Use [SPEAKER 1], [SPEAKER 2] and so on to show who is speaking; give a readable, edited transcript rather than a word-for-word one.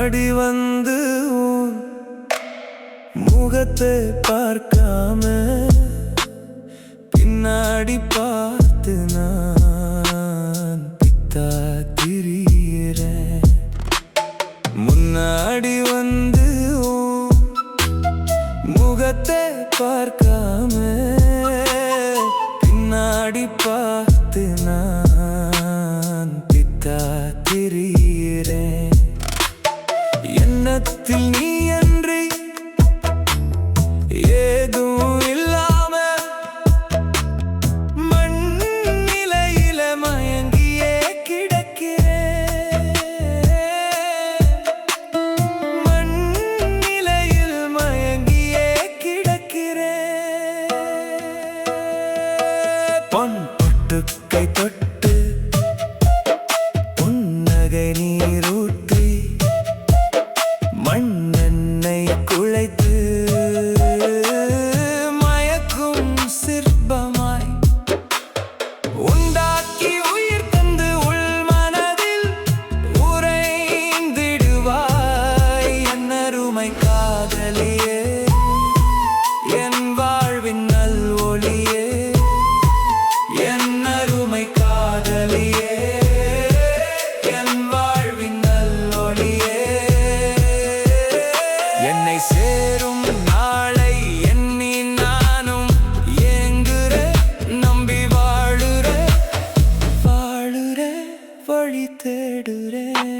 [SPEAKER 1] முன்னாடி வந்து உன் முகத்தை பார்க்காம பின்னாடி பார்த்து நான் பித்தா திரியிறேன். முன்னாடி வந்து உன் முகத்தை பார்க்காம பின்னாடி பார்த்து நான் பித்தா திரியிறேன். எண்ணத்தில் நீ அன்றி ஏதும் இல்லாம மண் நிலையில மயங்கியே கிடக்கிறேன். மண் நிலையில் மயங்கியே கிடக்கிறேன். பொன் தொட்டு கை தொட்டு புன்னகை நீரூற்றி மண்ணெண்ணை குழைத்து மயக்கும் சிற்பமாய் உண்டாக்கி உயிர் தந்து உள் மனதில் உறைந்திடுவாய். என் அருமை காதலியே, என் வாழ்வின் நல் ஒளியே, என் அருமை காதலியே, என் வாழ்வின் நல் ஒளியே. என்னை சேரும் நாளை எண்ணி நானும் ஏங்குற, நம்பி வாழுற, வாழுற வழி தேடுறேன்.